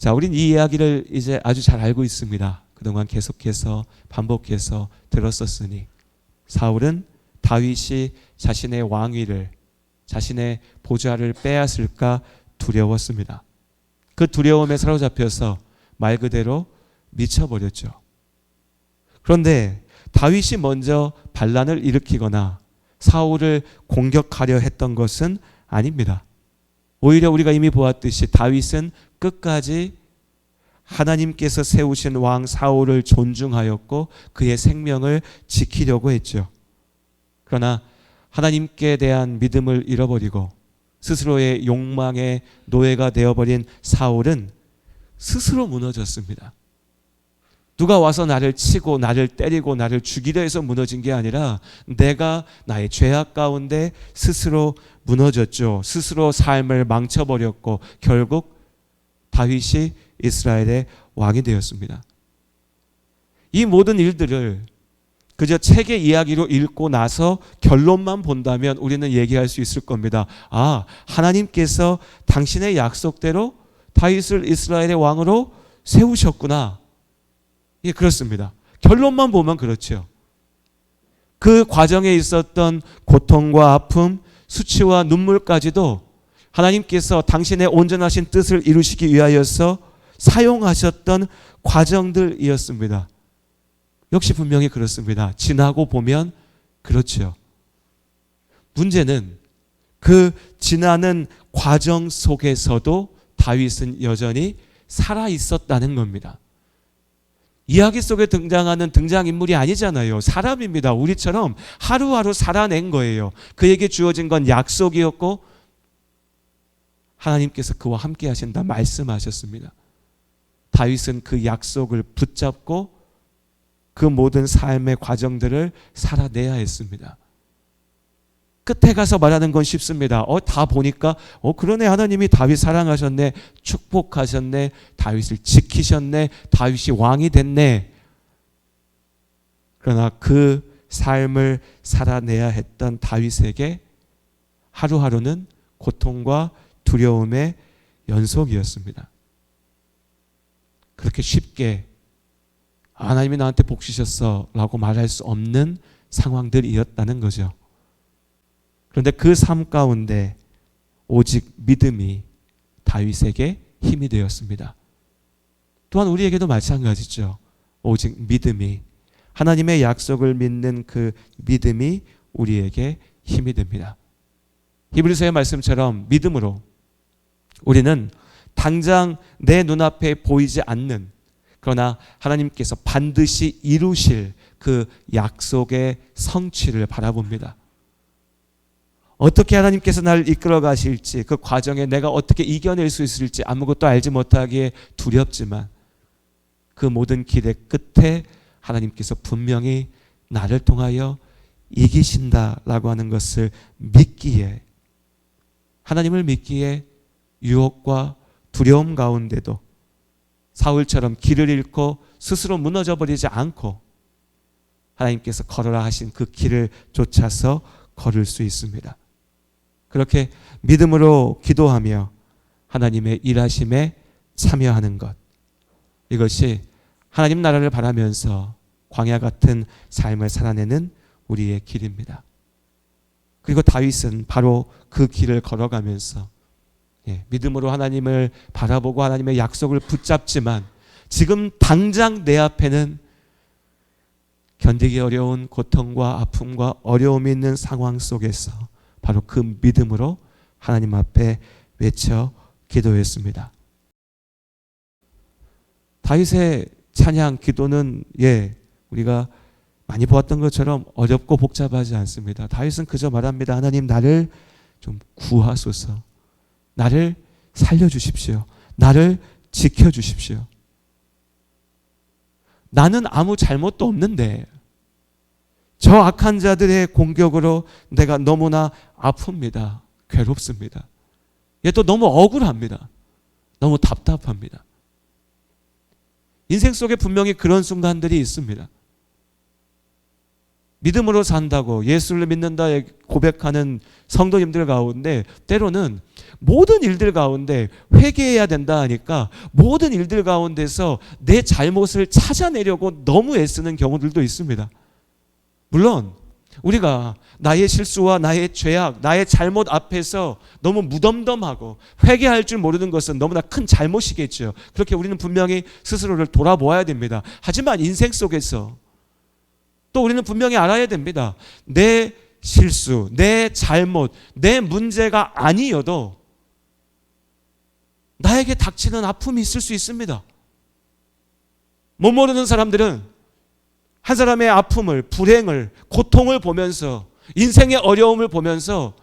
자, 우린 이 이야기를 이제 아주 잘 알고 있습니다. 그동안 계속해서 반복해서 들었었으니 사울은 다윗이 자신의 왕위를, 자신의 보좌를 빼앗을까 두려웠습니다. 그 두려움에 사로잡혀서 말 그대로 미쳐버렸죠. 그런데 다윗이 먼저 반란을 일으키거나 사울을 공격하려 했던 것은 아닙니다. 오히려 우리가 이미 보았듯이 다윗은 끝까지 하나님께서 세우신 왕 사울을 존중하였고 그의 생명을 지키려고 했죠. 그러나 하나님께 대한 믿음을 잃어버리고 스스로의 욕망의 노예가 되어버린 사울은 스스로 무너졌습니다. 누가 와서 나를 치고 나를 때리고 나를 죽이려 해서 무너진 게 아니라 내가 나의 죄악 가운데 스스로 무너졌죠. 스스로 삶을 망쳐버렸고 결국 다윗이 이스라엘의 왕이 되었습니다. 이 모든 일들을 그저 책의 이야기로 읽고 나서 결론만 본다면 우리는 얘기할 수 있을 겁니다. 아, 하나님께서 당신의 약속대로 다윗을 이스라엘의 왕으로 세우셨구나. 예, 그렇습니다. 결론만 보면 그렇죠. 그 과정에 있었던 고통과 아픔, 수치와 눈물까지도 하나님께서 당신의 온전하신 뜻을 이루시기 위하여서 사용하셨던 과정들이었습니다. 역시 분명히 그렇습니다. 지나고 보면 그렇죠. 문제는 그 지나는 과정 속에서도 다윗은 여전히 살아 있었다는 겁니다. 이야기 속에 등장하는 등장인물이 아니잖아요. 사람입니다. 우리처럼 하루하루 살아낸 거예요. 그에게 주어진 건 약속이었고 하나님께서 그와 함께 하신다 말씀하셨습니다. 다윗은 그 약속을 붙잡고 그 모든 삶의 과정들을 살아내야 했습니다. 끝에 가서 말하는 건 쉽습니다. 다 보니까 그러네, 하나님이 다윗 사랑하셨네, 축복하셨네, 다윗을 지키셨네, 다윗이 왕이 됐네. 그러나 그 삶을 살아내야 했던 다윗에게 하루하루는 고통과 두려움의 연속이었습니다. 그렇게 쉽게 하나님이 나한테 복 주셨어 라고 말할 수 없는 상황들이었다는 거죠. 그런데 그 삶 가운데 오직 믿음이 다윗에게 힘이 되었습니다. 또한 우리에게도 마찬가지죠. 오직 믿음이, 하나님의 약속을 믿는 그 믿음이 우리에게 힘이 됩니다. 히브리서의 말씀처럼 믿음으로 우리는 당장 내 눈앞에 보이지 않는, 그러나 하나님께서 반드시 이루실 그 약속의 성취를 바라봅니다. 어떻게 하나님께서 나를 이끌어 가실지, 그 과정에 내가 어떻게 이겨낼 수 있을지 아무것도 알지 못하기에 두렵지만 그 모든 길의 끝에 하나님께서 분명히 나를 통하여 이기신다라고 하는 것을 믿기에, 하나님을 믿기에 유혹과 두려움 가운데도 사울처럼 길을 잃고 스스로 무너져 버리지 않고 하나님께서 걸어라 하신 그 길을 쫓아서 걸을 수 있습니다. 그렇게 믿음으로 기도하며 하나님의 일하심에 참여하는 것, 이것이 하나님 나라를 바라면서 광야 같은 삶을 살아내는 우리의 길입니다. 그리고 다윗은 바로 그 길을 걸어가면서 믿음으로 하나님을 바라보고 하나님의 약속을 붙잡지만 지금 당장 내 앞에는 견디기 어려운 고통과 아픔과 어려움이 있는 상황 속에서 바로 그 믿음으로 하나님 앞에 외쳐 기도했습니다. 다윗의 찬양 기도는 우리가 많이 보았던 것처럼 어렵고 복잡하지 않습니다. 다윗은 그저 말합니다. 하나님, 나를 좀 구하소서. 나를 살려주십시오. 나를 지켜주십시오. 나는 아무 잘못도 없는데 저 악한 자들의 공격으로 내가 너무나 아픕니다. 괴롭습니다. 또 너무 억울합니다. 너무 답답합니다. 인생 속에 분명히 그런 순간들이 있습니다. 믿음으로 산다고 예수를 믿는다 고백하는 성도님들 가운데 때로는 모든 일들 가운데 회개해야 된다 하니까 모든 일들 가운데서 내 잘못을 찾아내려고 너무 애쓰는 경우들도 있습니다. 물론 우리가 나의 실수와 나의 죄악, 나의 잘못 앞에서 너무 무덤덤하고 회개할 줄 모르는 것은 너무나 큰 잘못이겠죠. 그렇게 우리는 분명히 스스로를 돌아보아야 됩니다. 하지만 인생 속에서 또 우리는 분명히 알아야 됩니다. 내 실수, 내 잘못, 내 문제가 아니어도 나에게 닥치는 아픔이 있을 수 있습니다. 못 모르는 사람들은 한 사람의 아픔을, 불행을, 고통을 보면서, 인생의 어려움을 보면서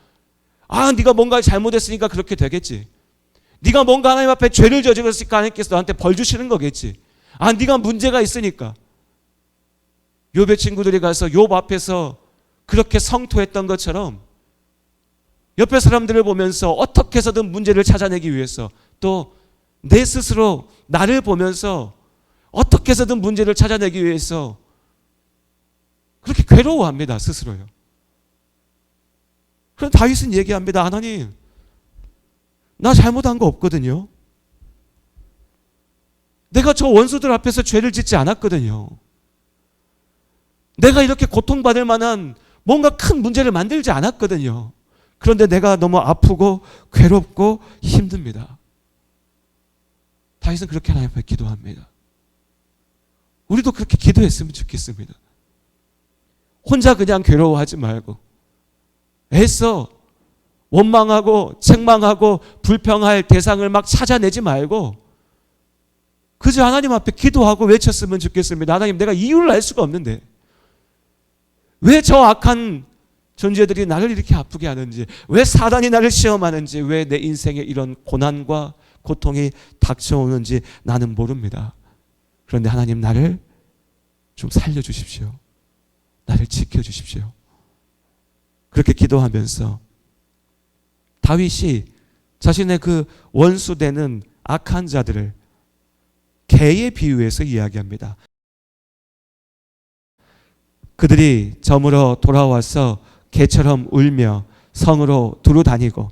네가 뭔가 잘못했으니까 그렇게 되겠지. 네가 뭔가 하나님 앞에 죄를 저질렀으니까 하나님께서 너한테 벌 주시는 거겠지. 네가 문제가 있으니까. 욥의 친구들이 가서 욥 앞에서 그렇게 성토했던 것처럼 옆에 사람들을 보면서 어떻게 해서든 문제를 찾아내기 위해서, 또 내 스스로 나를 보면서 어떻게 해서든 문제를 찾아내기 위해서 그렇게 괴로워합니다. 스스로요. 그럼 다윗은 얘기합니다. 하나님, 나 잘못한 거 없거든요. 내가 저 원수들 앞에서 죄를 짓지 않았거든요. 내가 이렇게 고통받을 만한 뭔가 큰 문제를 만들지 않았거든요. 그런데 내가 너무 아프고 괴롭고 힘듭니다. 다윗은 그렇게 하나님 앞에 기도합니다. 우리도 그렇게 기도했으면 좋겠습니다. 혼자 그냥 괴로워하지 말고 애써 원망하고 책망하고 불평할 대상을 막 찾아내지 말고 그저 하나님 앞에 기도하고 외쳤으면 좋겠습니다. 하나님, 내가 이유를 알 수가 없는데 왜 저 악한 존재들이 나를 이렇게 아프게 하는지, 왜 사단이 나를 시험하는지, 왜 내 인생에 이런 고난과 고통이 닥쳐오는지 나는 모릅니다. 그런데 하나님, 나를 좀 살려주십시오. 나를 지켜주십시오. 그렇게 기도하면서 다윗이 자신의 그 원수되는 악한 자들을 개에 비유해서 이야기합니다. 그들이 저물어 돌아와서 개처럼 울며 성으로 두루 다니고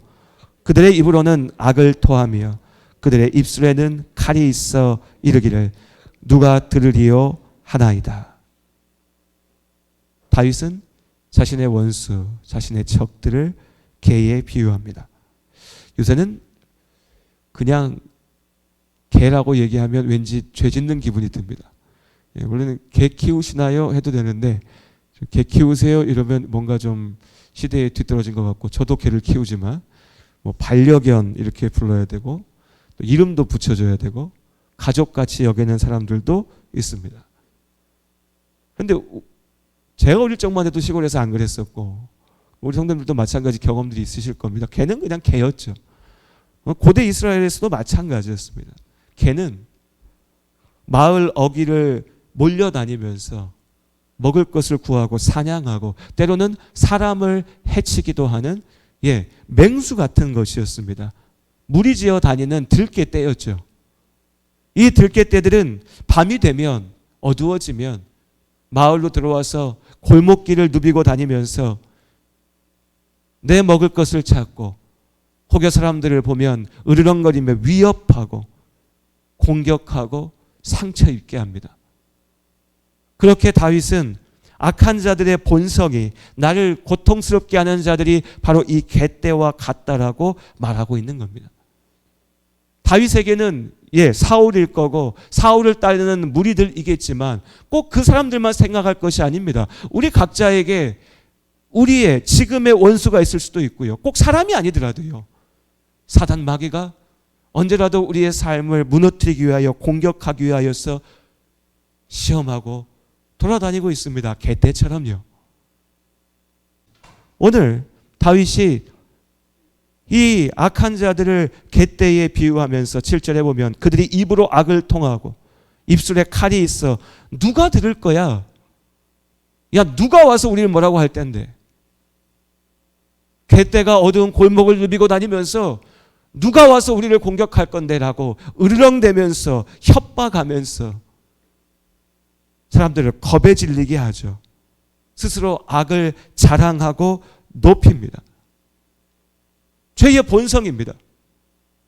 그들의 입으로는 악을 토하며 그들의 입술에는 칼이 있어 이르기를 누가 들으리요 하나이다. 다윗은 자신의 원수, 자신의 적들을 개에 비유합니다. 요새는 그냥 개라고 얘기하면 왠지 죄 짓는 기분이 듭니다. 원래는 개 키우시나요? 해도 되는데 개 키우세요? 이러면 뭔가 좀 시대에 뒤떨어진 것 같고, 저도 개를 키우지만 뭐 반려견 이렇게 불러야 되고 또 이름도 붙여줘야 되고 가족같이 여기는 사람들도 있습니다. 그런데 제가 어릴 적만 해도 시골에서 안 그랬었고 우리 성도님들도 마찬가지 경험들이 있으실 겁니다. 개는 그냥 개였죠. 고대 이스라엘에서도 마찬가지였습니다. 개는 마을 어귀를 몰려다니면서 먹을 것을 구하고 사냥하고 때로는 사람을 해치기도 하는 맹수 같은 것이었습니다. 무리지어 다니는 들깨떼였죠. 이 들깨떼들은 밤이 되면, 어두워지면 마을로 들어와서 골목길을 누비고 다니면서 내 먹을 것을 찾고 혹여 사람들을 보면 으르렁거리며 위협하고 공격하고 상처 입게 합니다. 그렇게 다윗은 악한 자들의 본성이, 나를 고통스럽게 하는 자들이 바로 이 개떼와 같다라고 말하고 있는 겁니다. 다윗에게는 사울일 거고 사울을 따르는 무리들이겠지만 꼭 그 사람들만 생각할 것이 아닙니다. 우리 각자에게 우리의 지금의 원수가 있을 수도 있고요. 꼭 사람이 아니더라도요. 사단 마귀가 언제라도 우리의 삶을 무너뜨리기 위하여, 공격하기 위하여서 시험하고 돌아다니고 있습니다. 개떼처럼요. 오늘 다윗이 이 악한 자들을 개떼에 비유하면서 7절에 보면 그들이 입으로 악을 통하고 입술에 칼이 있어 누가 들을 거야? 야, 누가 와서 우리를 뭐라고 할 텐데? 개떼가 어두운 골목을 누비고 다니면서 누가 와서 우리를 공격할 건데 라고 으르렁대면서 협박하면서 사람들을 겁에 질리게 하죠. 스스로 악을 자랑하고 높입니다. 죄의 본성입니다.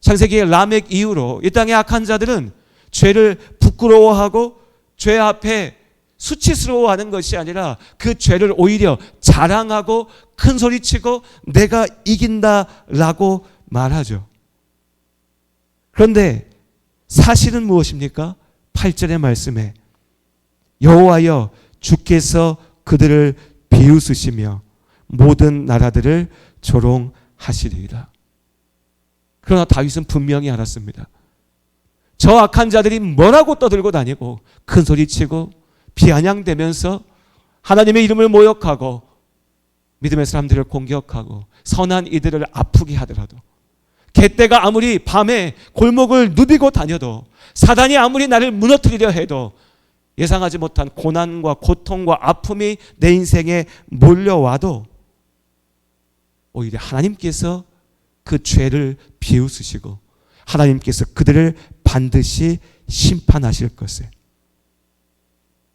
창세기의 라멕 이후로 이 땅의 악한 자들은 죄를 부끄러워하고 죄 앞에 수치스러워하는 것이 아니라 그 죄를 오히려 자랑하고 큰 소리치고 내가 이긴다라고 말하죠. 그런데 사실은 무엇입니까? 8절의 말씀에 여호와여 주께서 그들을 비웃으시며 모든 나라들을 조롱하시리이다. 그러나 다윗은 분명히 알았습니다. 저 악한 자들이 뭐라고 떠들고 다니고 큰 소리치고 비아냥대면서 하나님의 이름을 모욕하고 믿음의 사람들을 공격하고 선한 이들을 아프게 하더라도, 갯대가 아무리 밤에 골목을 누비고 다녀도, 사단이 아무리 나를 무너뜨리려 해도 예상하지 못한 고난과 고통과 아픔이 내 인생에 몰려와도 오히려 하나님께서 그 죄를 비웃으시고 하나님께서 그들을 반드시 심판하실 것을,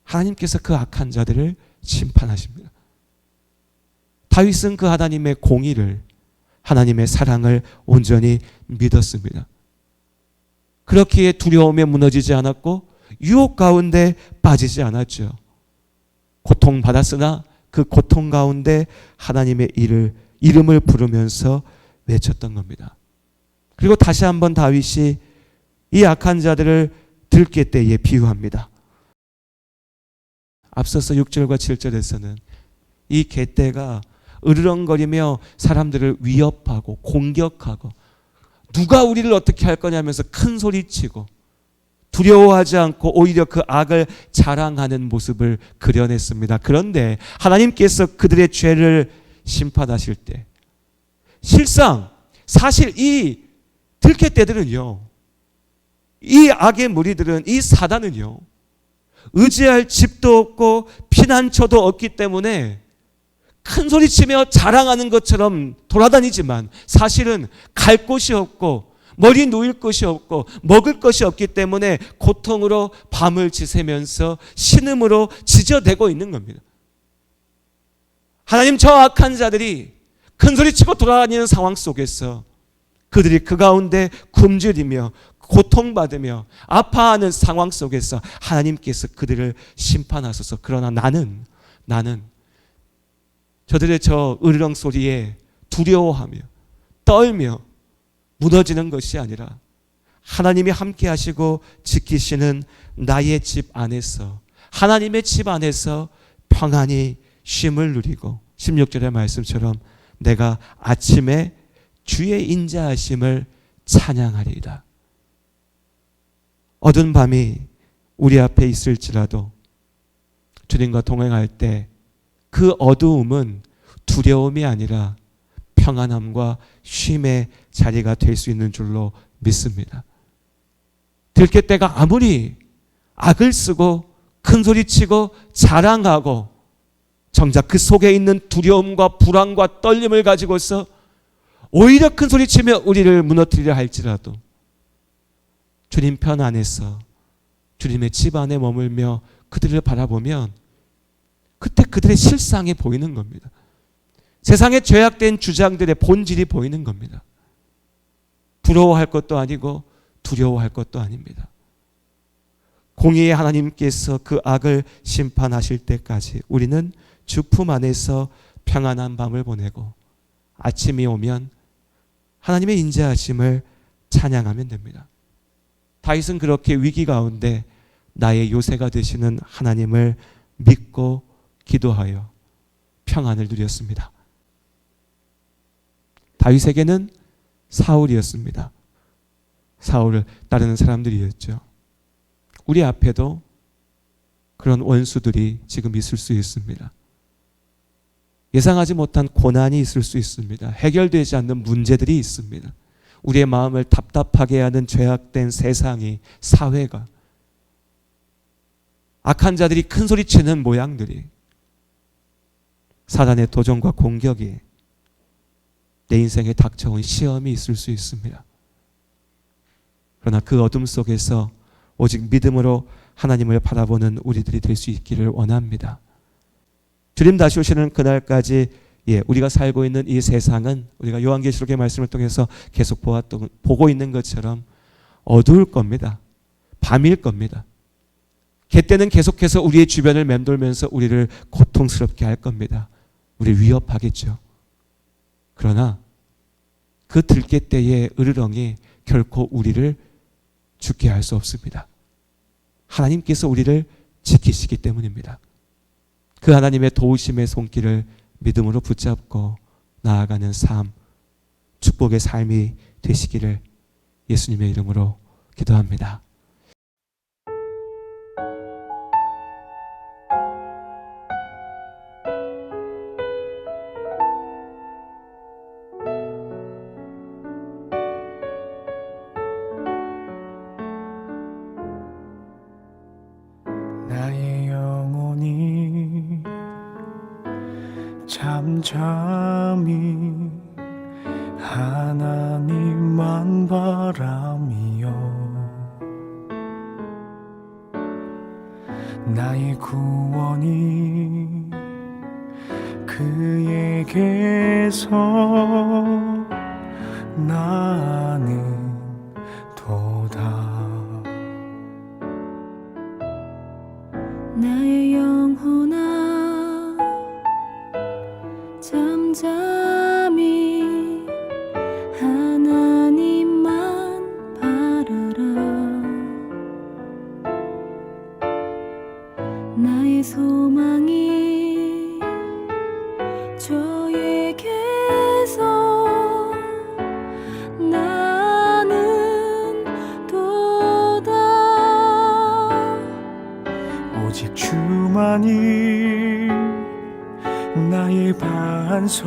하나님께서 그 악한 자들을 심판하십니다. 다윗은 그 하나님의 공의를, 하나님의 사랑을 온전히 믿었습니다. 그렇기에 두려움에 무너지지 않았고 유혹 가운데 빠지지 않았죠. 고통받았으나 그 고통 가운데 하나님의 이름을 부르면서 외쳤던 겁니다. 그리고 다시 한번 다윗이 이 악한 자들을 들깨떼에 비유합니다. 앞서서 6절과 7절에서는 이 갯떼가 으르렁거리며 사람들을 위협하고 공격하고 누가 우리를 어떻게 할 거냐면서 큰 소리치고 두려워하지 않고 오히려 그 악을 자랑하는 모습을 그려냈습니다. 그런데 하나님께서 그들의 죄를 심판하실 때 실상 사실 이 들깨떼들은요, 이 악의 무리들은, 이 사단은요, 의지할 집도 없고 피난처도 없기 때문에 큰 소리치며 자랑하는 것처럼 돌아다니지만 사실은 갈 곳이 없고 머리 누일 것이 없고 먹을 것이 없기 때문에 고통으로 밤을 지새면서 신음으로 지저대고 있는 겁니다. 하나님, 저 악한 자들이 큰 소리치고 돌아다니는 상황 속에서 그들이 그 가운데 굶주리며 고통받으며 아파하는 상황 속에서 하나님께서 그들을 심판하소서. 그러나 나는 저들의 저 으르렁 소리에 두려워하며 떨며 무너지는 것이 아니라 하나님이 함께 하시고 지키시는 나의 집 안에서, 하나님의 집 안에서 평안히 쉼을 누리고 16절의 말씀처럼 내가 아침에 주의 인자하심을 찬양하리이다. 어두운 밤이 우리 앞에 있을지라도 주님과 동행할 때 그 어두움은 두려움이 아니라 평안함과 쉼의 자리가 될 수 있는 줄로 믿습니다. 들깨떼가 아무리 악을 쓰고 큰 소리치고 자랑하고 정작 그 속에 있는 두려움과 불안과 떨림을 가지고서 오히려 큰 소리치며 우리를 무너뜨리려 할지라도 주님 편 안에서 주님의 집 안에 머물며 그들을 바라보면 그때 그들의 실상이 보이는 겁니다. 세상의 죄악된 주장들의 본질이 보이는 겁니다. 부러워할 것도 아니고 두려워할 것도 아닙니다. 공의의 하나님께서 그 악을 심판하실 때까지 우리는 주 품 안에서 평안한 밤을 보내고 아침이 오면 하나님의 인자하심을 찬양하면 됩니다. 다윗은 그렇게 위기 가운데 나의 요새가 되시는 하나님을 믿고 기도하여 평안을 누렸습니다. 다윗에게는 사울이었습니다. 사울을 따르는 사람들이었죠. 우리 앞에도 그런 원수들이 지금 있을 수 있습니다. 예상하지 못한 고난이 있을 수 있습니다. 해결되지 않는 문제들이 있습니다. 우리의 마음을 답답하게 하는 죄악된 세상이, 사회가, 악한 자들이 큰 소리치는 모양들이, 사단의 도전과 공격이, 내 인생에 닥쳐온 시험이 있을 수 있습니다. 그러나 그 어둠 속에서 오직 믿음으로 하나님을 바라보는 우리들이 될 수 있기를 원합니다. 주님 다시 오시는 그날까지 우리가 살고 있는 이 세상은 우리가 요한계시록의 말씀을 통해서 계속 보고 있는 것처럼 어두울 겁니다. 밤일 겁니다. 개떼는 계속해서 우리의 주변을 맴돌면서 우리를 고통스럽게 할 겁니다. 우리를 위협하겠죠. 그러나 그 들개떼의 으르렁이 결코 우리를 죽게 할 수 없습니다. 하나님께서 우리를 지키시기 때문입니다. 그 하나님의 도우심의 손길을 믿음으로 붙잡고 나아가는 삶, 축복의 삶이 되시기를 예수님의 이름으로 기도합니다. 나의 영혼이 잠잠히 하나님만 바라며 나의 구원이 그에게서 나는 도다. 나의 영혼아 잠잠히 하나님만 바라라. 나의 소망이 주에게서 나는 도다. 오직 주만이 나의 반석,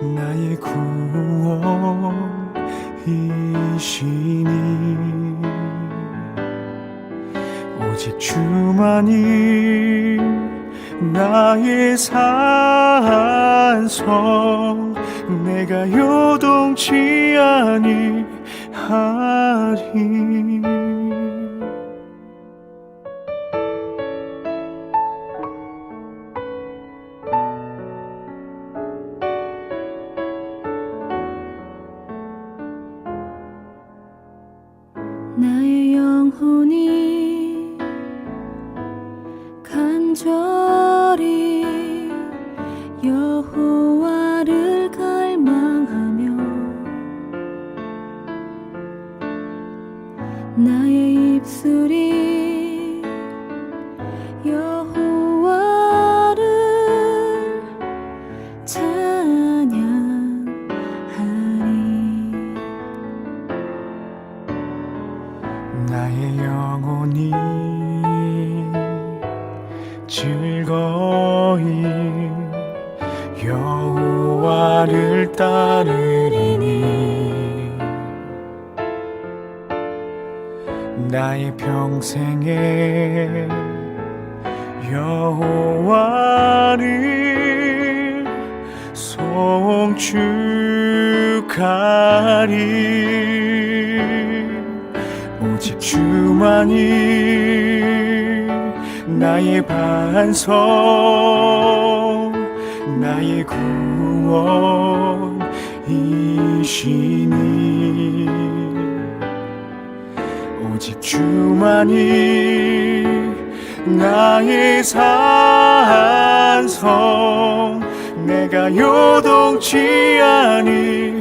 나의 구원이시니 오직 주만이 나의 산성, 내가 요동치 아니하리. 나의 영혼이 간절히 여호와를 갈망하며 나의 입술이 여호와를 찬양하리. 나의 영혼이 즐거이 여호와를 따르리니 나의 평생에 여호와를 송축하리. 오직 주만이 나의 반석, 나의 구원이시니 오직 주만이 나의 산성, 내가 요동치 아니하리.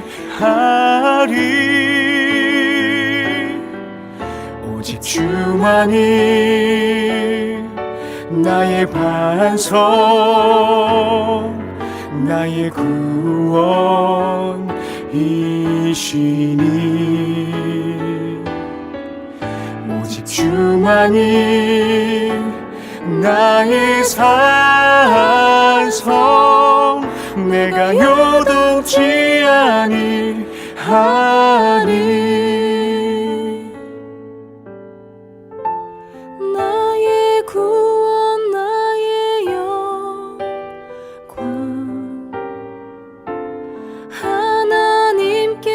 오직 주만이 나의 반석, 나의 구원이시니 오직 주만이 나의 산성, 내가 요동치 아니하리. 나의 구원 나의 영광 하나님께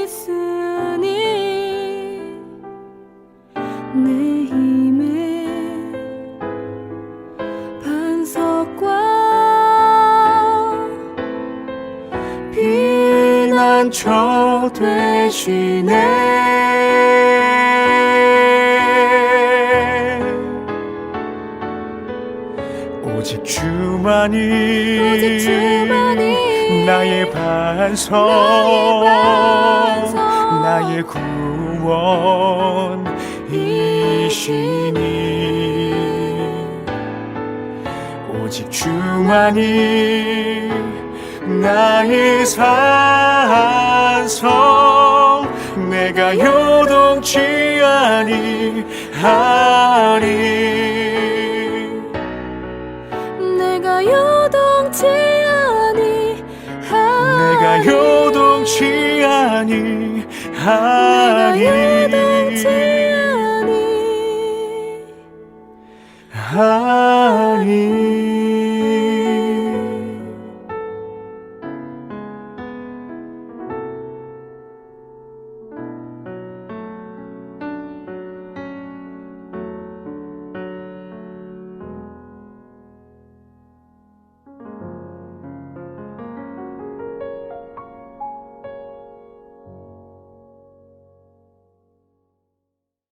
있으니 내 힘의 반석과 난처 되시네. 오직 주만이 나의 반석, 나의 구원이시니. 오직 주만이 나의 산성, 내가 요동치 아니하리. 내가 요동치 내가 요동치 아니하니.